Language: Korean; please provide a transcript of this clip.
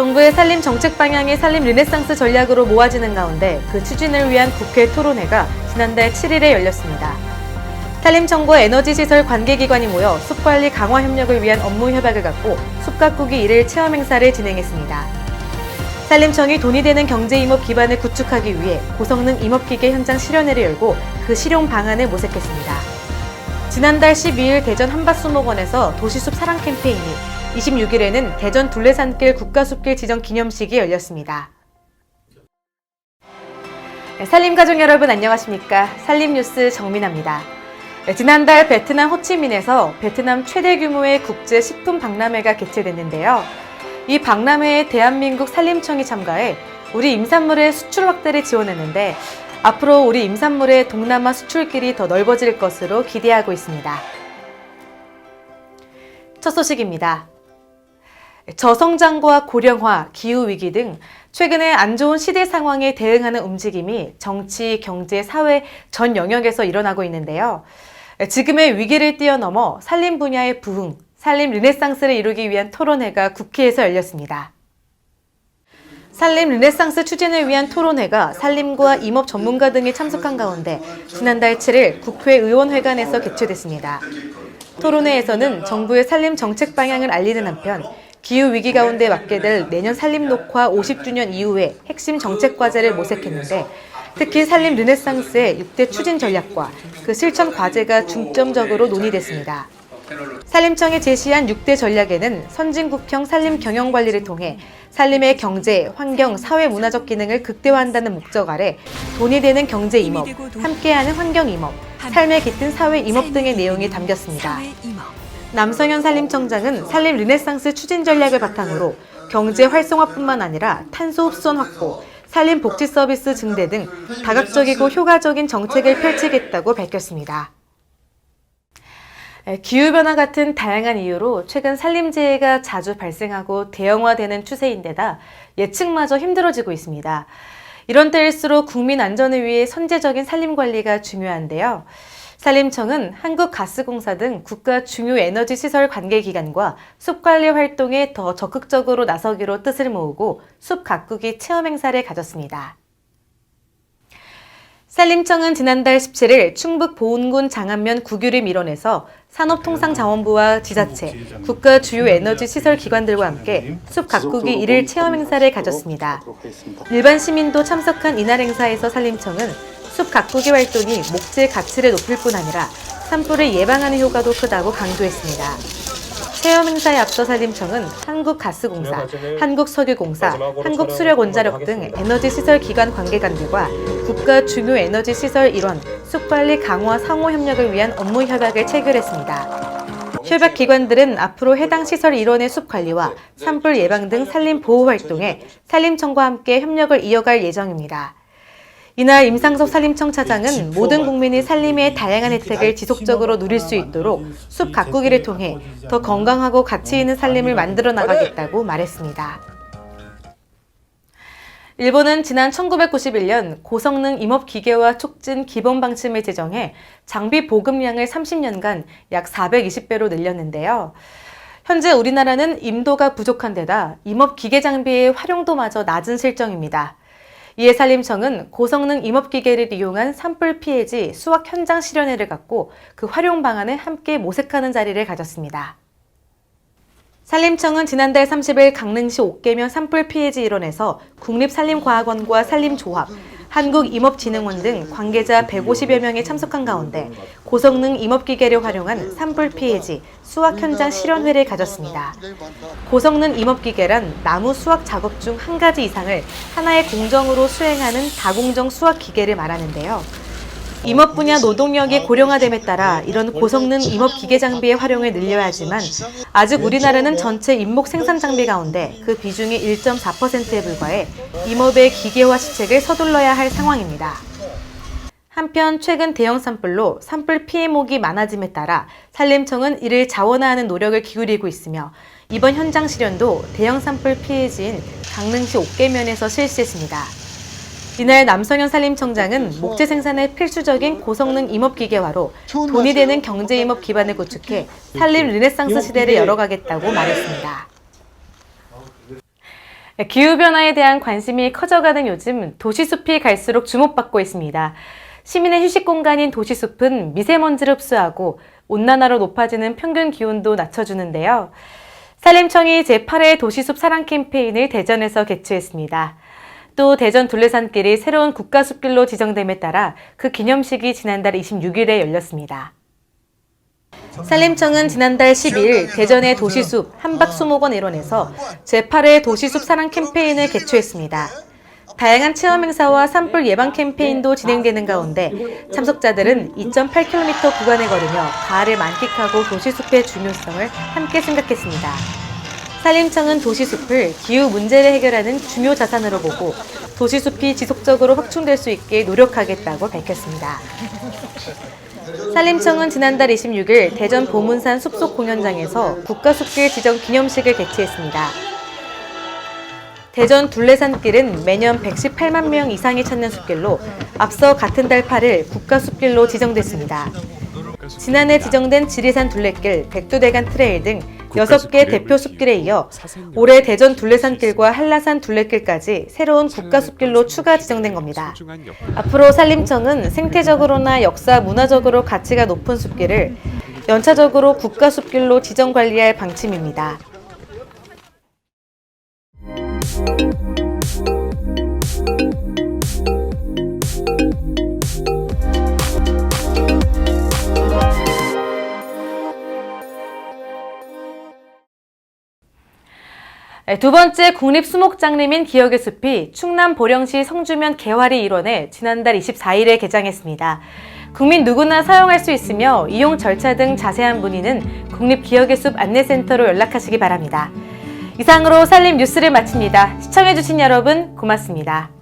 정부의 산림 정책 방향이 산림 르네상스 전략으로 모아지는 가운데 그 추진을 위한 국회 토론회가 지난달 7일에 열렸습니다. 산림청과 에너지시설 관계기관이 모여 숲관리 강화 협력을 위한 업무 협약을 갖고 숲 가꾸기 1일 체험 행사를 진행했습니다. 산림청이 돈이 되는 경제임업 기반을 구축하기 위해 고성능 임업기계 현장 실현회를 열고 그 실용 방안을 모색했습니다. 지난달 12일 대전 한밭수목원에서 도시숲 사랑 캠페인이, 26일에는 대전 둘레산길 국가숲길 지정 기념식이 열렸습니다. 산림가족 여러분 안녕하십니까? 산림뉴스 정민아입니다. 지난달 베트남 호치민에서 베트남 최대 규모의 국제 식품 박람회가 개최됐는데요. 이 박람회에 대한민국 산림청이 참가해 우리 임산물의 수출 확대를 지원했는데 앞으로 우리 임산물의 동남아 수출길이 더 넓어질 것으로 기대하고 있습니다. 첫 소식입니다. 저성장과 고령화, 기후위기 등 최근에 안 좋은 시대 상황에 대응하는 움직임이 정치, 경제, 사회 전 영역에서 일어나고 있는데요. 지금의 위기를 뛰어넘어 산림 분야의 부흥, 산림 르네상스를 이루기 위한 토론회가 국회에서 열렸습니다. 산림 르네상스 추진을 위한 토론회가 산림과 임업 전문가 등이 참석한 가운데 지난달 7일 국회의원회관에서 개최됐습니다. 토론회에서는 정부의 산림 정책 방향을 알리는 한편 기후위기 가운데 맞게 될 내년 산림 녹화 50주년 이후의 핵심 정책 과제를 모색했는데 특히 산림 르네상스의 6대 추진 전략과 그 실천 과제가 중점적으로 논의됐습니다. 산림청이 제시한 6대 전략에는 선진국형 산림 경영 관리를 통해 산림의 경제, 환경, 사회 문화적 기능을 극대화한다는 목적 아래 돈이 되는 경제 임업, 함께하는 환경 임업, 삶에 깃든 사회 임업 등의 내용이 담겼습니다. 남성현 산림청장은 산림 르네상스 추진 전략을 바탕으로 경제 활성화뿐만 아니라 탄소 흡수원 확보, 산림 복지 서비스 증대 등 다각적이고 효과적인 정책을 펼치겠다고 밝혔습니다. 기후변화 같은 다양한 이유로 최근 산림재해가 자주 발생하고 대형화되는 추세인데다 예측마저 힘들어지고 있습니다. 이런 때일수록 국민 안전을 위해 선제적인 산림관리가 중요한데요. 산림청은 한국가스공사 등 국가 중요 에너지 시설 관계기관과 숲관리 활동에 더 적극적으로 나서기로 뜻을 모으고 숲 가꾸기 체험 행사를 가졌습니다. 산림청은 지난달 17일 충북 보은군 장안면 구규림 일원에서 산업통상자원부와 지자체, 국가 주요 에너지 시설 기관들과 함께 숲 가꾸기 1일 체험 행사를 가졌습니다. 일반 시민도 참석한 이날 행사에서 산림청은 숲 가꾸기 활동이 목재 가치를 높일 뿐 아니라 산불을 예방하는 효과도 크다고 강조했습니다. 체험 행사에 앞서 산림청은 한국가스공사, 한국석유공사, 한국수력원자력 등 에너지시설 기관 관계관들과 국가 중요 에너지시설 일원, 숲관리 강화 상호 협력을 위한 업무 협약을 체결했습니다. 협약 기관들은 앞으로 해당 시설 일원의 숲 관리와 산불 예방 등 산림 보호 활동에 산림청과 함께 협력을 이어갈 예정입니다. 이날 임상섭 산림청 차장은 모든 국민이 산림의 다양한 혜택을 지속적으로 누릴 수 있도록 숲 가꾸기를 통해 더 건강하고 가치 있는 산림을 만들어 나가겠다고 말했습니다. 일본은 지난 1991년 고성능 임업기계화 촉진 기본 방침을 제정해 장비 보급량을 30년간 약 420배로 늘렸는데요. 현재 우리나라는 임도가 부족한 데다 임업기계 장비의 활용도마저 낮은 실정입니다. 이에 산림청은 고성능 임업기계를 이용한 산불 피해지 수확 현장 실현회를 갖고 그 활용 방안을 함께 모색하는 자리를 가졌습니다. 산림청은 지난달 30일 강릉시 옥계면 산불 피해지 일원에서 국립산림과학원과 산림조합, 한국임업진흥원 등 관계자 150여 명이 참석한 가운데 고성능 임업기계를 활용한 산불 피해지 수확 현장 실현회를 가졌습니다. 고성능 임업기계란 나무 수확 작업 중 한 가지 이상을 하나의 공정으로 수행하는 다공정 수확 기계를 말하는데요. 임업 분야 노동력이 고령화됨에 따라 이런 고성능 임업 기계 장비의 활용을 늘려야 하지만 아직 우리나라는 전체 임목 생산 장비 가운데 그 비중이 1.4%에 불과해 임업의 기계화 시책을 서둘러야 할 상황입니다. 한편 최근 대형 산불로 산불 피해목이 많아짐에 따라 산림청은 이를 자원화하는 노력을 기울이고 있으며 이번 현장 실현도 대형 산불 피해지인 강릉시 옥계면에서 실시했습니다. 이날 남성현 산림청장은 목재 생산의 필수적인 고성능 임업기계화로 돈이 되는 경제임업 기반을 구축해 산림 르네상스 시대를 열어가겠다고 말했습니다. 기후변화에 대한 관심이 커져가는 요즘 도시숲이 갈수록 주목받고 있습니다. 시민의 휴식 공간인 도시숲은 미세먼지를 흡수하고 온난화로 높아지는 평균 기온도 낮춰주는데요. 산림청이 제8회 도시숲 사랑 캠페인을 대전에서 개최했습니다. 또 대전 둘레산길이 새로운 국가숲길로 지정됨에 따라 그 기념식이 지난달 26일에 열렸습니다. 산림청은 지난달 10일 대전의 도시숲 한박수목원 일원에서 제8회 도시숲 사랑 캠페인을 개최했습니다. 다양한 체험 행사와 산불 예방 캠페인도 진행되는 가운데 참석자들은 2.8km 구간을 걸으며 가을을 만끽하고 도시숲의 중요성을 함께 생각했습니다. 산림청은 도시숲을 기후 문제를 해결하는 중요 자산으로 보고 도시숲이 지속적으로 확충될 수 있게 노력하겠다고 밝혔습니다. 산림청은 지난달 26일 대전 보문산 숲속 공연장에서 국가숲길 지정 기념식을 개최했습니다. 대전 둘레산길은 매년 118만 명 이상이 찾는 숲길로 앞서 같은 달 8일 국가숲길로 지정됐습니다. 지난해 지정된 지리산 둘레길, 백두대간 트레일 등 6개 대표 숲길에 이어 올해 대전 둘레산길과 한라산 둘레길까지 새로운 국가숲길로 추가 지정된 겁니다. 앞으로 산림청은 생태적으로나 역사, 문화적으로 가치가 높은 숲길을 연차적으로 국가숲길로 지정 관리할 방침입니다. 두 번째 국립수목장림인 기억의 숲이 충남 보령시 성주면 개화리 일원에 지난달 24일에 개장했습니다. 국민 누구나 사용할 수 있으며 이용 절차 등 자세한 문의는 국립기억의 숲 안내센터로 연락하시기 바랍니다. 이상으로 산림 뉴스를 마칩니다. 시청해주신 여러분 고맙습니다.